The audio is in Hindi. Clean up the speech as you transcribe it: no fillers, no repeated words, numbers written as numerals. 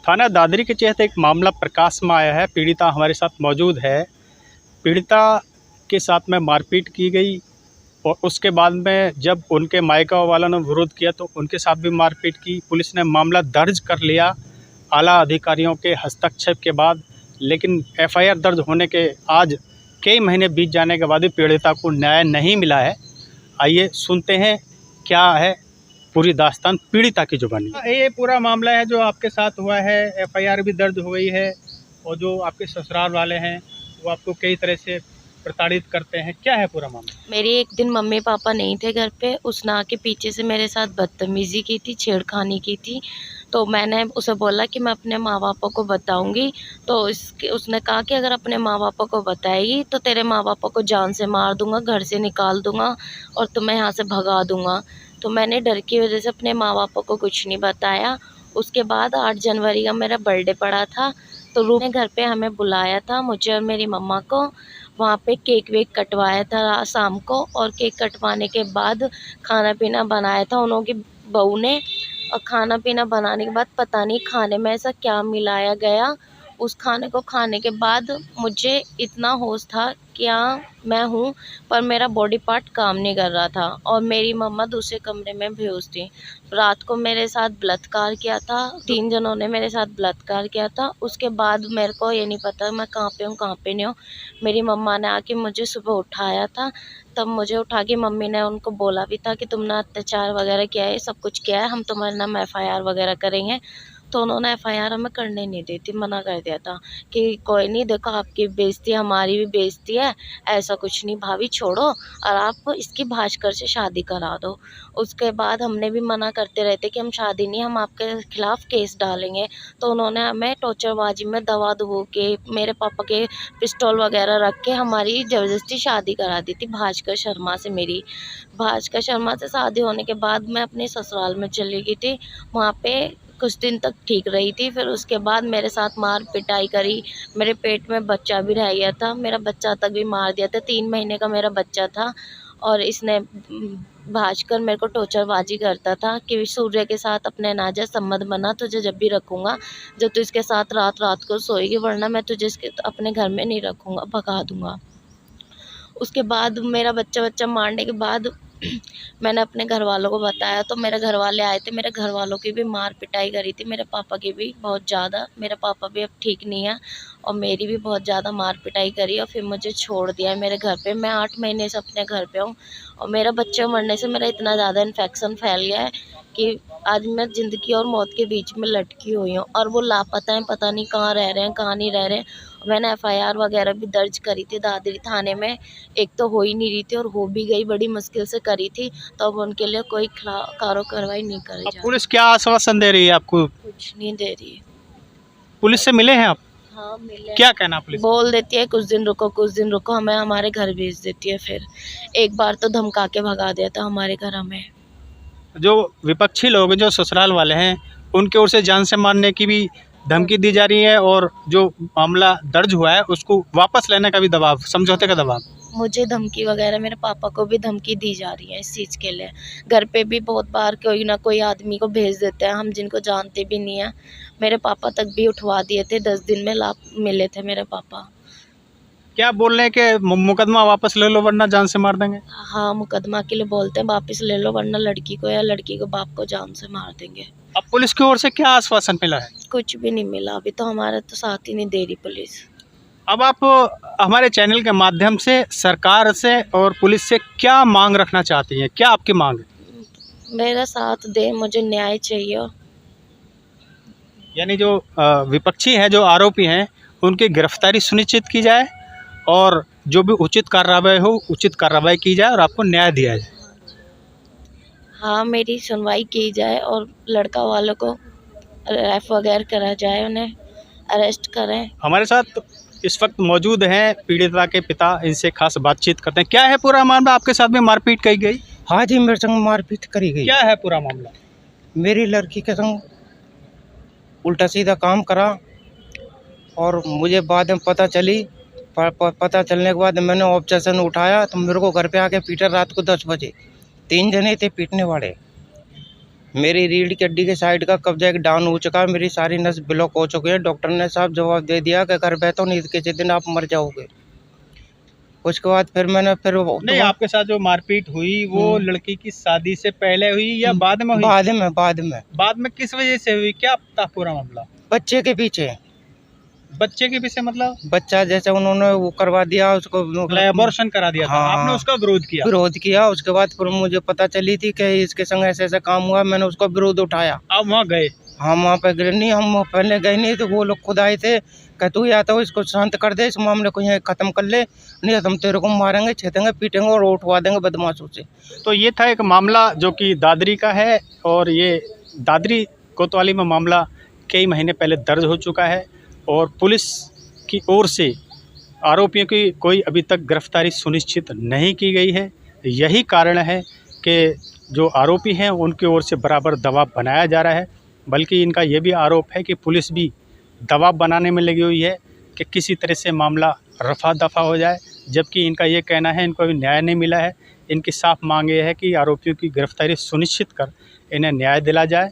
थाना दादरी के तहत एक मामला प्रकाश में आया है। पीड़िता हमारे साथ मौजूद है। पीड़िता के साथ में मारपीट की गई और उसके बाद में जब उनके मायका वालों ने विरोध किया तो उनके साथ भी मारपीट की। पुलिस ने मामला दर्ज कर लिया आला अधिकारियों के हस्तक्षेप के बाद, लेकिन एफआईआर दर्ज होने के आज कई महीने बीत जाने के बाद भी पीड़िता को न्याय नहीं मिला है। आइए सुनते हैं क्या है पूरी दास्तान पीड़िता की जुबानी। ये पूरा मामला है जो आपके साथ हुआ है, एफआईआर भी दर्ज हो गई है और जो आपके ससुराल वाले हैं वो आपको कई तरह से प्रताड़ित करते हैं। क्या है पूरा मामला? मेरी एक दिन मम्मी पापा नहीं थे घर पे, उसने आके पीछे से मेरे साथ बदतमीजी की थी, छेड़खानी की थी। तो मैंने उसे बोला कि मैं अपने माँ बापा को बताऊंगी। तो उसने कहा कि अगर अपने माँ बापा को बताएगी तो तेरे माँ बापा को जान से मार दूंगा, घर से निकाल दूंगा और तुम्हें यहाँ से भगा दूंगा। तो मैंने डर की वजह से अपने माँ बापा को कुछ नहीं बताया। उसके बाद 8 जनवरी का मेरा बर्थडे पड़ा था, तो रूम ने घर पे हमें बुलाया था, मुझे और मेरी मम्मा को। वहाँ पे केक वेक कटवाया था शाम को, और केक कटवाने के बाद खाना पीना बनाया था उन लोगों की बहू ने। और खाना पीना बनाने के बाद पता नहीं खाने में ऐसा क्या मिलाया गया। उस खाने को खाने के बाद मुझे इतना होश था क्या मैं हूँ, पर मेरा बॉडी पार्ट काम नहीं कर रहा था और मेरी मम्मा दूसरे कमरे में बेहोश थी। रात को मेरे साथ बलात्कार किया था, 3 जनों ने मेरे साथ बलात्कार किया था। उसके बाद मेरे को ये नहीं पता मैं कहाँ पे हूँ कहाँ पे नहीं हूँ। मेरी मम्मा ने आके मुझे सुबह उठाया था, तब मुझे उठा के मम्मी ने उनको बोला भी था कि तुमने अत्याचार वगैरह किया है, सब कुछ किया है, हम तुम्हारे नाम एफआईआर वगैरह करेंगे। तो उन्होंने एफआईआर हमें करने नहीं दी थी, मना कर दिया था कि कोई नहीं, देखो आपकी बेइज्जती हमारी भी बेइज्जती है, ऐसा कुछ नहीं भाभी, छोड़ो और आप इसकी भास्कर से शादी करा दो। उसके बाद हमने भी मना करते रहते कि हम शादी नहीं, हम आपके खिलाफ केस डालेंगे। तो उन्होंने हमें टॉर्चरबाजी में दवा दबो के, मेरे पापा के पिस्तौल वगैरह रख के हमारी ज़बरदस्ती शादी करा दी थी भास्कर शर्मा से। मेरी भास्कर शर्मा से शादी होने के बाद मैं अपने ससुराल में चली गई थी। वहाँ पे कुछ दिन तक ठीक रही थी, फिर उसके बाद मेरे साथ मार पिटाई करी। मेरे पेट में बच्चा भी रह गया था, मेरा बच्चा तक भी मार दिया था, 3 महीने का मेरा बच्चा था। और इसने भास्कर मेरे को टॉर्चरबाजी करता था कि सूर्य के साथ अपने ना जा, सम्मत बना, तुझे जब भी रखूँगा जब तू इसके साथ रात रात को सोएगी, वरना मैं तुझे इसके अपने घर में नहीं रखूँगा, भगा दूँगा। उसके बाद मेरा बच्चा मारने के बाद मैंने अपने घर वालों को बताया, तो मेरे घर वाले आए थे। मेरे घर वालों की भी मार पिटाई करी थी, मेरे पापा की भी बहुत ज़्यादा। मेरे पापा भी अब ठीक नहीं है और मेरी भी बहुत ज़्यादा मार पिटाई करी और फिर मुझे छोड़ दिया है मेरे घर पे। मैं 8 महीने से अपने घर पे हूँ और मेरा बच्चे मरने से मेरा इतना ज़्यादा इन्फेक्शन फैल गया है कि आज मैं ज़िंदगी और मौत के बीच में लटकी हुई हूँ। और वो लापता हैं, पता नहीं कहाँ रह रहे हैं कहाँ नहीं रह रहे हैं। मैंने एफआईआर वगैरह भी दर्ज करी थी दादरी थाने में, एक तो हो ही नहीं रही थी और हो भी गई, बड़ी मुश्किल से करी थी। तो अब उनके लिए कोई कार्रवाई नहीं करी जा रही। पुलिस क्या आश्वासन दे रही है आपको? कुछ नहीं दे रही। पुलिस से मिले हैं आप? हाँ मिले। क्या कहना पुलिस? बोल देती है कुछ दिन रुको कुछ दिन रुको, हमें हमारे घर भेज देती है। फिर एक बार तो धमका के भगा दिया था हमारे घर हमें। जो विपक्षी लोग जो ससुराल वाले हैं उनकी ओर से जान से मारने की भी धमकी दी जा रही है और जो मामला दर्ज हुआ है उसको वापस लेने का भी दबाव, समझौते का दबाव। मुझे धमकी वगैरह, मेरे पापा को भी धमकी दी जा रही है इस चीज़ के लिए। घर पे भी बहुत बार कोई ना कोई आदमी को भेज देते हैं हम जिनको जानते भी नहीं है। मेरे पापा तक भी उठवा दिए थे, 10 दिन में मिले थे मेरे पापा। क्या बोल रहे हैं कि मुकदमा वापस ले लो वरना जान से मार देंगे? हाँ, मुकदमा के लिए बोलते हैं, वापस ले लो वरना लड़की को या लड़की को बाप को जान से मार देंगे। अब पुलिस की ओर से क्या आश्वासन मिला है? कुछ भी नहीं मिला अभी तो, हमारा तो साथ ही नहीं दे रही पुलिस। अब आप हमारे चैनल के माध्यम से सरकार से और पुलिस से क्या मांग रखना चाहती हैं? क्या आपकी मांग है? मेरा साथ दे, मुझे न्याय चाहिए। यानी जो विपक्षी हैं, जो आरोपी हैं, उनकी गिरफ्तारी सुनिश्चित की जाए और जो भी उचित कार्रवाई हो उचित कार्रवाई की जाए और आपको न्याय दिया जाए। हाँ, मेरी सुनवाई की जाए और लड़का वालों को रेफ वगैरह करा जाए, उन्हें अरेस्ट करें। हमारे साथ इस वक्त मौजूद हैं पीड़िता के पिता, इनसे खास बातचीत करते हैं। क्या है पूरा मामला? आपके साथ में मारपीट की गई? हाँ जी, मेरे संग मारपीट करी गई। क्या है पूरा मामला? मेरी लड़की के संग उल्टा सीधा काम करा और मुझे बाद में पता चली। पता चलने के बाद मैंने ऑब्जेक्शन उठाया तो मेरे को घर पे आके पीटा रात को 10 बजे। 3 जने थे पीटने वाले। मेरी रीढ़ की हड्डी के साइड का कब्जा एक डाउन हो चुका है, मेरी सारी नस ब्लॉक हो चुकी है। डॉक्टर ने साहब जवाब दे दिया कि घर बैठो, नहीं तो किसी दिन आप मर जाओगे। उसके बाद फिर मैंने फिर नहीं, आपके साथ जो मारपीट हुई वो लड़की की शादी से पहले हुई या बाद में हुई? बाद में किस वजह से हुई, क्या था पूरा मामला? बच्चे के पीछे। बच्चे के पीछे मतलब बच्चा जैसे उन्होंने वो करवा दिया उसको, अबॉर्शन करा दिया था। हाँ। आपने उसका विरोध किया? उसके बाद फिर मुझे पता चली थी कि इसके संग ऐसे ऐसा काम हुआ, मैंने उसका विरोध उठाया। आप वहाँ गए? हम वहाँ पे गए नहीं, हम पहले गए नहीं, तो वो लोग खुद आए थे कि तू या तो इसको शांत कर दे, इस मामले को यहाँ खत्म कर ले, नहीं तो हम तेरे को मारेंगे, छेदेंगे, पीटेंगे और उठवा देंगे बदमाशों से। तो ये था एक मामला जो कि दादरी का है, और ये दादरी कोतवाली में मामला कई महीने पहले दर्ज हो चुका है और पुलिस की ओर से आरोपियों की कोई अभी तक गिरफ्तारी सुनिश्चित नहीं की गई है। यही कारण है कि जो आरोपी हैं उनकी ओर से बराबर दबाव बनाया जा रहा है, बल्कि इनका ये भी आरोप है कि पुलिस भी दबाव बनाने में लगी हुई है कि किसी तरह से मामला रफा दफा हो जाए, जबकि इनका ये कहना है इनको अभी न्याय नहीं मिला है। इनकी साफ मांग ये है कि आरोपियों की गिरफ्तारी सुनिश्चित कर इन्हें न्याय दिला जाए।